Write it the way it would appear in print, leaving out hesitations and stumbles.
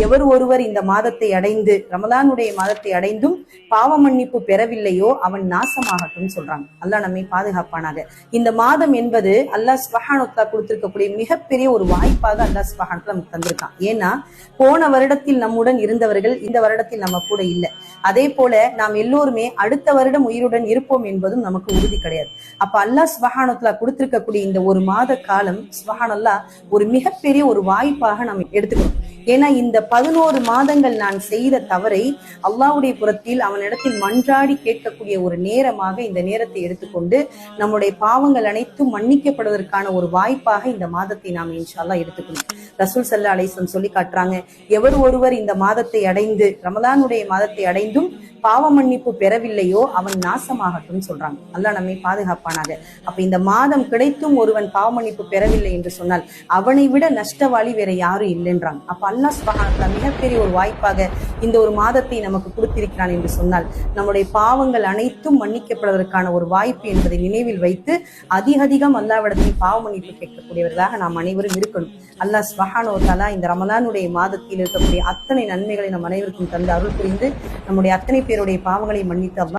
எவர் ஒருவர் இந்த மாதத்தை அடைந்து ரமலானுடைய மாதத்தை அடைந்தும் பாவ மன்னிப்பு பெறவில்லையோ அவன் நாசமாகட்டும் சொல்றாங்க. அல்லாஹ் நம்மை பாதுகாப்பானாக. இந்த மாதம் என்பது அல்லாஹ் சுப்ஹானஹு வ தஆலா கொடுத்திருக்கக்கூடிய மிகப்பெரிய ஒரு வாய்ப்பாக அல்லாஹ் சுப்ஹானஹு வ தஆலா நமக்கு தந்திருக்கான். ஏன்னா போன வருடத்தில் நம்முடன் இருந்தவர்கள் இந்த வருடத்தில் நம்ம கூட இல்லை. அதே போல நாம் எல்லோருமே அடுத்த வருடம் உயிருடன் இருப்போம் என்பதும் நமக்கு உறுதி கிடையாது. அப்ப அல்லாஹ் சுப்ஹானஹு வ தஆலா கொடுத்திருக்கக்கூடிய இந்த ஒரு மாத காலம் சுப்ஹானல்லாஹ் ஒரு மிகப்பெரிய ஒரு வாய்ப்பாக நாம் எடுத்துக்கணும். ஏன்னா இந்த 11 மாதங்கள் நான் செய்த தவறை அல்லாஹ்வுடைய புறத்தில் அவனிடத்தில் மன்றாடி கேட்கக்கூடிய ஒரு நேரமாக இந்த நேரத்தை எடுத்துக்கொண்டு நம்முடைய பாவங்கள் அனைத்தும் மன்னிக்கப்படுவதற்கான ஒரு வாய்ப்பாக இந்த மாதத்தை நாம் இன்ஷா அல்லாஹ் எடுத்துக்கணும். ரசூல் ஸல்லல்லாஹு அலைஹி வஸல்லம் சொல்லி காட்டுறாங்க, எவர் ஒருவர் இந்த மாதத்தை அடைந்து ரமலானுடைய மாதத்தை அடைந்தும் பாவ மன்னிப்பு பெறவில்லையோ அவன் நாசமாகட்டும் சொல்றாங்க. அல்லாஹ் நம்மை பாதுகாப்பானாக. அப்ப இந்த மாதம் கிடைத்தும் ஒருவன் பாவ மன்னிப்பு பெறவில்லை என்று சொன்னால் அவனை விட நஷ்டவாளி வேற யாரும் இல்லைன்றாங்க. அப்ப அல்லாஹ் சுப்ஹானஹு வ தஆலா மிகப்பெரிய ஒரு வாய்ப்பாக இந்த ஒரு மாதத்தை நமக்கு கொடுத்திருக்கிறான் என்று சொன்னால் நம்முடைய பாவங்கள் அனைத்தும் மன்னிக்கப்படுவதற்கான ஒரு வாய்ப்பு என்பதை நினைவில் வைத்து அதிகம் அல்லாஹ்விடத்தில் பாவ மன்னிப்பு கேட்கக்கூடியவர்களாக நாம் அனைவரும் இருக்கணும். அல்லாஹ் சுப்ஹானஹு வ தஆலா இந்த ரமலானுடைய மாதத்தில் இருக்கக்கூடிய அத்தனை நன்மைகளை நம் அனைவருக்கும் தந்து அருள் புரிந்து நம்முடைய அத்தனை பேருடைய பாவங்களை மன்னித்து